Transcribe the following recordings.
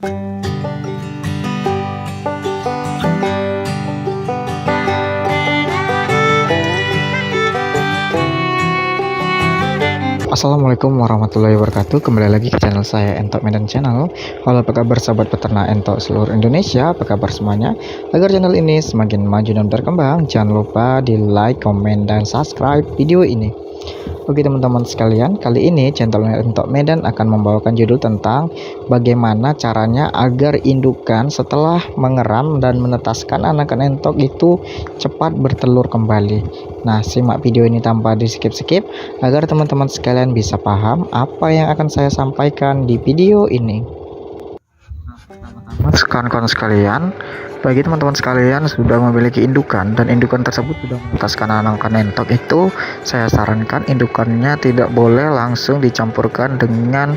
Assalamualaikum warahmatullahi wabarakatuh. Kembali lagi ke channel saya, Entok Medan Channel. Halo, apa kabar sahabat peternak entok seluruh Indonesia? Apa kabar semuanya? Agar channel ini semakin maju dan berkembang, jangan lupa di like, komen, dan subscribe video ini. Oke teman-teman sekalian, kali ini channel Entok Medan akan membawakan judul tentang bagaimana caranya agar indukan setelah mengeram dan menetaskan anakan entok itu cepat bertelur kembali. Nah, simak video ini tanpa di skip-skip agar teman-teman sekalian bisa paham apa yang akan saya sampaikan di video ini. Kawan-kawan sekalian, bagi teman-teman sekalian sudah memiliki indukan dan indukan tersebut sudah menetaskan anakan entok itu, saya sarankan indukannya tidak boleh langsung dicampurkan dengan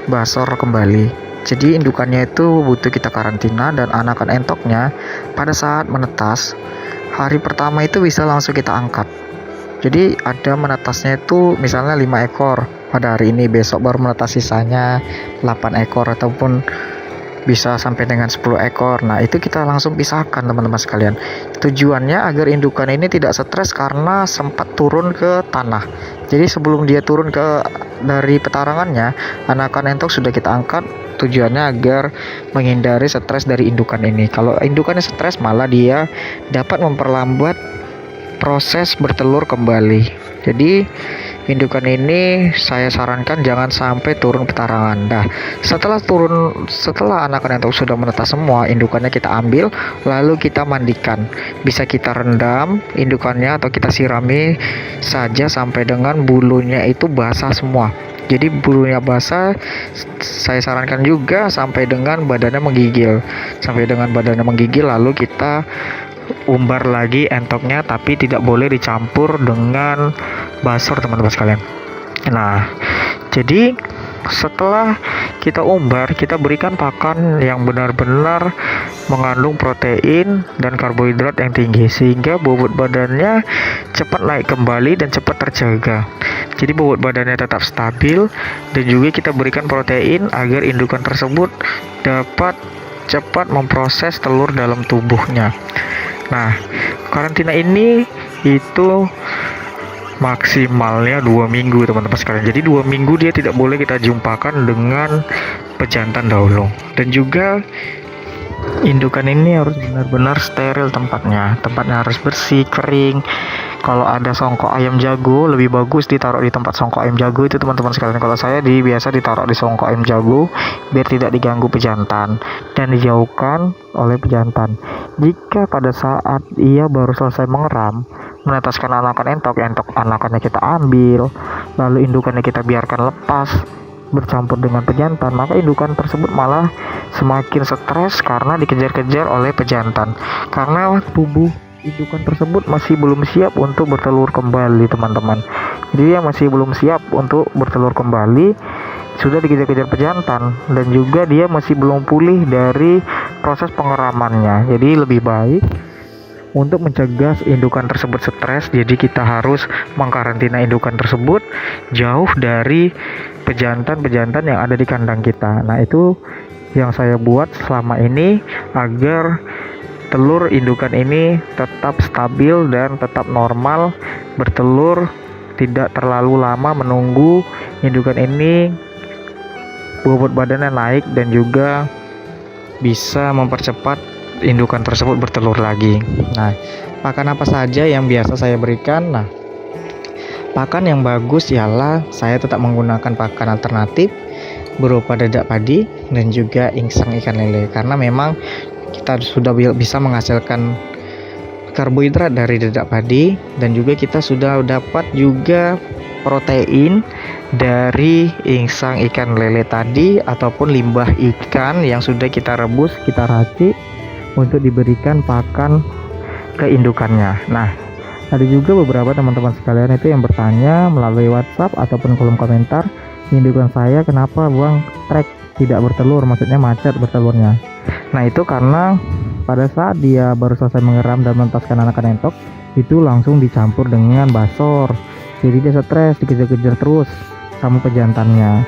basor kembali. Jadi indukannya itu butuh kita karantina, dan anakan entoknya pada saat menetas hari pertama itu bisa langsung kita angkat. Jadi ada menetasnya itu misalnya 5 ekor pada hari ini, besok baru menetas sisanya 8 ekor ataupun bisa sampai dengan 10 ekor. Nah, itu kita langsung pisahkan teman-teman sekalian. Tujuannya agar indukan ini tidak stres karena sempat turun ke tanah. Jadi sebelum dia turun dari petarangannya, anakan entok sudah kita angkat. Tujuannya agar menghindari stres dari indukan ini. Kalau indukannya stres, malah dia dapat memperlambat proses bertelur kembali. Jadi indukan ini saya sarankan jangan sampai turun petarangan. Nah, setelah anakan entok sudah menetas semua, indukannya kita ambil lalu kita mandikan. Bisa kita rendam indukannya atau kita sirami saja sampai dengan bulunya itu basah semua. Jadi bulunya basah, saya sarankan juga sampai dengan badannya menggigil. Lalu kita umbar lagi entoknya, tapi tidak boleh dicampur dengan basor teman-teman sekalian. Nah, jadi setelah kita umbar, kita berikan pakan yang benar-benar mengandung protein dan karbohidrat yang tinggi sehingga bobot badannya cepat naik kembali dan cepat terjaga. Jadi bobot badannya tetap stabil, dan juga kita berikan protein agar indukan tersebut dapat cepat memproses telur dalam tubuhnya. Nah, karantina ini itu maksimalnya 2 minggu teman-teman sekalian. Jadi 2 minggu dia tidak boleh kita jumpakan dengan pejantan dahulu. Dan juga indukan ini harus benar-benar steril tempatnya harus bersih, kering. Kalau ada songkok ayam jago, lebih bagus ditaruh di tempat songkok ayam jago itu teman-teman sekalian. Kalau saya biasa ditaruh di songkok ayam jago biar tidak diganggu pejantan dan dijauhkan oleh pejantan. Jika pada saat ia baru selesai mengeram, menetaskan anakan entok anakannya kita ambil, lalu indukannya kita biarkan lepas bercampur dengan pejantan, maka indukan tersebut malah semakin stres karena dikejar-kejar oleh pejantan, karena tubuh indukan tersebut masih belum siap untuk bertelur kembali teman-teman. Jadi dia masih belum siap untuk bertelur kembali, sudah dikejar-kejar pejantan, dan juga dia masih belum pulih dari proses pengeramannya. Jadi lebih baik untuk mencegah indukan tersebut stres, jadi kita harus mengkarantina indukan tersebut jauh dari pejantan-pejantan yang ada di kandang kita. Nah, itu yang saya buat selama ini agar telur indukan ini tetap stabil dan tetap normal bertelur, tidak terlalu lama menunggu indukan ini bobot badannya naik, dan juga bisa mempercepat indukan tersebut bertelur lagi. Nah, pakan apa saja yang biasa saya berikan? Nah, pakan yang bagus ialah saya tetap menggunakan pakan alternatif berupa dedak padi dan juga insang ikan lele, karena memang kita sudah bisa menghasilkan karbohidrat dari dedak padi, dan juga kita sudah dapat juga protein dari insang ikan lele tadi ataupun limbah ikan yang sudah kita rebus, kita racik untuk diberikan pakan ke indukannya. Nah, ada juga beberapa teman-teman sekalian itu yang bertanya melalui WhatsApp ataupun kolom komentar, indukan saya kenapa buang trek tidak bertelur, maksudnya macet bertelurnya. Nah, itu karena pada saat dia baru selesai mengeram dan menetaskan anakan entok, itu langsung dicampur dengan basor. Jadi dia stres, dikejar-kejar terus sama pejantannya.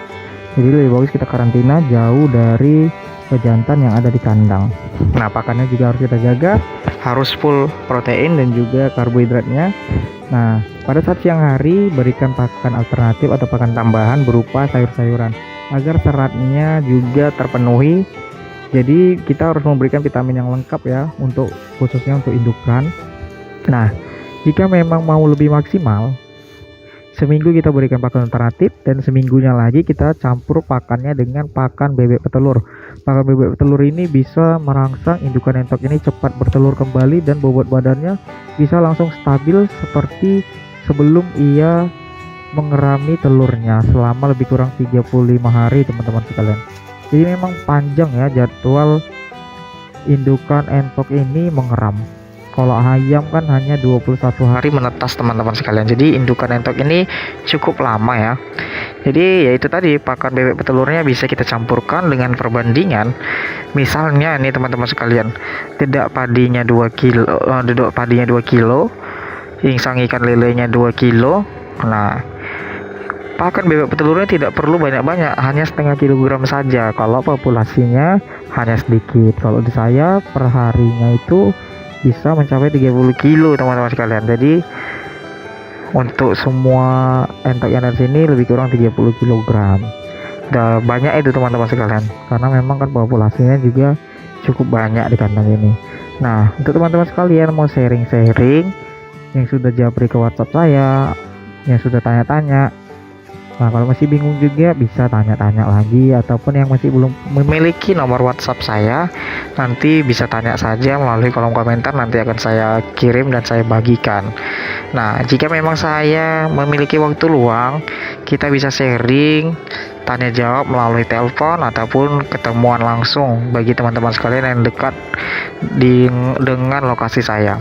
Jadi lebih bagus kita karantina jauh dari pejantan yang ada di kandang. Nah, pakannya juga harus kita jaga, harus full protein dan juga karbohidratnya. Nah, pada saat siang hari berikan pakan alternatif atau pakan tambahan berupa sayur-sayuran agar seratnya juga terpenuhi. Jadi kita harus memberikan vitamin yang lengkap ya, untuk khususnya untuk indukan. Nah, jika memang mau lebih maksimal, seminggu kita berikan pakan alternatif dan seminggunya lagi kita campur pakannya dengan pakan bebek petelur. Pakan bebek petelur ini bisa merangsang indukan entok ini cepat bertelur kembali dan bobot badannya bisa langsung stabil seperti sebelum ia mengerami telurnya selama lebih kurang 35 hari, teman-teman sekalian. Jadi memang panjang ya jadwal indukan entok ini mengeram. Kalau ayam kan hanya 21 hari menetas, teman-teman sekalian. Jadi indukan entok ini cukup lama ya. Jadi ya itu tadi, pakan bebek petelurnya bisa kita campurkan dengan perbandingan. Misalnya nih teman-teman sekalian, dedak padinya 2 kilo, dedak padinya 2 kilo, insang ikan lelenya 2 kilo. Nah, pakan bebek petelurnya tidak perlu banyak-banyak, hanya setengah kilogram saja kalau populasinya hanya sedikit. Kalau di saya per harinya itu bisa mencapai 30 kilo, teman-teman sekalian. Jadi untuk semua entok yang dari sini lebih kurang 30 kg. Udah banyak itu, teman-teman sekalian, karena memang kan populasinya juga cukup banyak di kandang ini. Nah, untuk teman-teman sekalian mau sharing-sharing yang sudah japri ke WhatsApp saya, yang sudah tanya-tanya, nah kalau masih bingung juga bisa tanya-tanya lagi, ataupun yang masih belum memiliki nomor WhatsApp saya, nanti bisa tanya saja melalui kolom komentar, nanti akan saya kirim dan saya bagikan. Nah, jika memang saya memiliki waktu luang, kita bisa sharing, tanya jawab melalui telepon ataupun ketemuan langsung bagi teman-teman sekalian yang dekat dengan lokasi saya.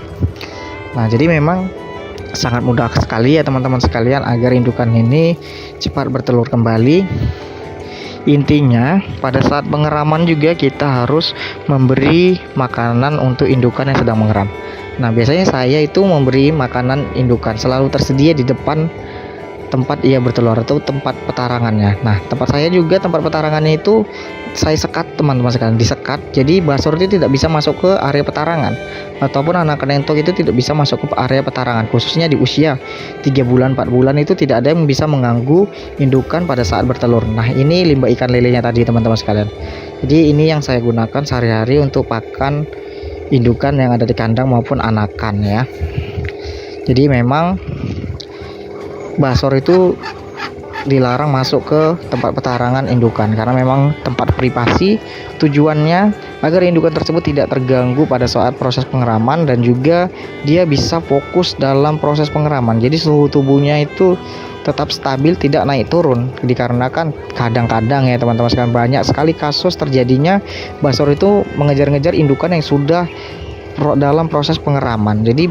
Nah, jadi memang sangat mudah sekali ya teman-teman sekalian agar indukan ini cepat bertelur kembali. Intinya pada saat pengeraman juga kita harus memberi makanan untuk indukan yang sedang mengeram. Nah, biasanya saya itu memberi makanan indukan selalu tersedia di depan tempat ia bertelur atau tempat petarangannya. Nah, tempat saya juga tempat petarangannya itu saya sekat, teman-teman sekalian, disekat. Jadi basor itu tidak bisa masuk ke area petarangan, ataupun anakan entok itu tidak bisa masuk ke area petarangan, khususnya di usia 3 bulan 4 bulan itu tidak ada yang bisa mengganggu indukan pada saat bertelur. Nah, ini limbah ikan lelenya tadi, teman-teman sekalian. Jadi ini yang saya gunakan sehari-hari untuk pakan indukan yang ada di kandang maupun anakan ya. Jadi memang basor itu dilarang masuk ke tempat petarangan indukan karena memang tempat privasi. Tujuannya agar indukan tersebut tidak terganggu pada saat proses pengeraman dan juga dia bisa fokus dalam proses pengeraman. Jadi suhu tubuhnya itu tetap stabil, tidak naik turun. Dikarenakan kadang-kadang ya teman-teman sekalian, banyak sekali kasus terjadinya basor itu mengejar-ngejar indukan yang sudah dalam proses pengeraman. Jadi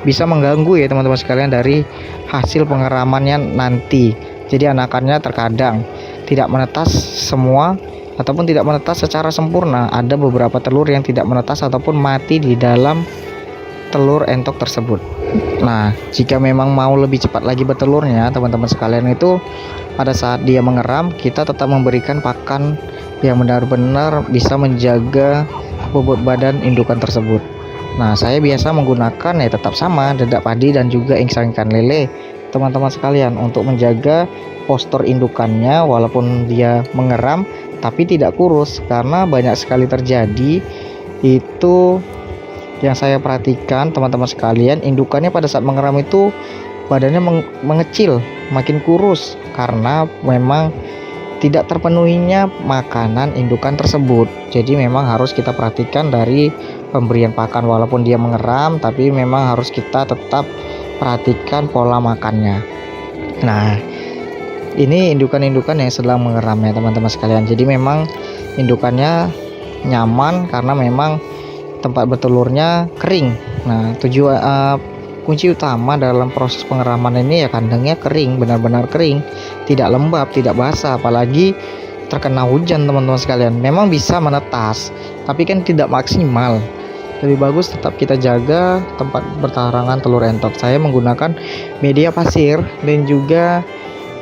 bisa mengganggu ya teman-teman sekalian dari hasil pengeramannya nanti. Jadi anakannya terkadang tidak menetas semua ataupun tidak menetas secara sempurna. Ada beberapa telur yang tidak menetas ataupun mati di dalam telur entok tersebut. Nah, jika memang mau lebih cepat lagi bertelurnya teman-teman sekalian, itu pada saat dia mengeram kita tetap memberikan pakan yang benar-benar bisa menjaga bobot badan indukan tersebut. Nah, saya biasa menggunakan ya tetap sama dedak padi dan juga insang ikan lele, teman-teman sekalian, untuk menjaga postur indukannya walaupun dia mengeram tapi tidak kurus. Karena banyak sekali terjadi itu yang saya perhatikan teman-teman sekalian, indukannya pada saat mengeram itu badannya mengecil, makin kurus karena memang tidak terpenuhinya makanan indukan tersebut. Jadi memang harus kita perhatikan dari pemberian pakan, walaupun dia mengeram tapi memang harus kita tetap perhatikan pola makannya. Nah, ini indukan-indukan yang sedang mengeram ya teman-teman sekalian. Jadi memang indukannya nyaman karena memang tempat bertelurnya kering. Nah, tujuan kunci utama dalam proses pengeraman ini ya kandangnya kering, benar-benar kering, tidak lembab, tidak basah, apalagi terkena hujan teman-teman sekalian. Memang bisa menetas tapi kan tidak maksimal. Lebih bagus tetap kita jaga tempat bertarangan telur entok. Saya menggunakan media pasir dan juga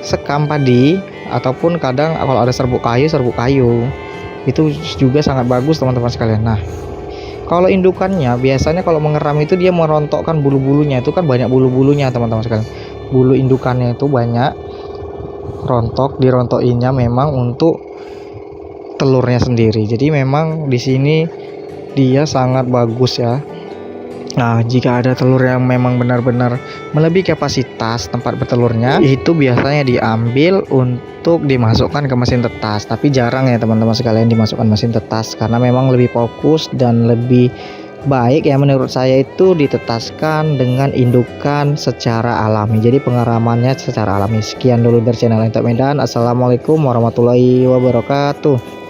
sekam padi, ataupun kadang kalau ada serbuk kayu. Itu juga sangat bagus teman-teman sekalian. Nah, kalau indukannya biasanya kalau mengeram itu dia merontokkan bulu-bulunya, itu kan banyak bulu-bulunya teman-teman sekalian. Bulu indukannya itu banyak rontok, dirontokinya memang untuk telurnya sendiri. Jadi memang di sini dia sangat bagus ya. Nah, jika ada telur yang memang benar-benar melebihi kapasitas tempat bertelurnya, itu biasanya diambil untuk dimasukkan ke mesin tetas. Tapi jarang ya teman-teman sekalian dimasukkan mesin tetas, karena memang lebih fokus dan lebih baik ya menurut saya itu ditetaskan dengan indukan secara alami. Jadi pengeramannya secara alami. Sekian dulu dari channel Entok Medan. Assalamualaikum warahmatullahi wabarakatuh.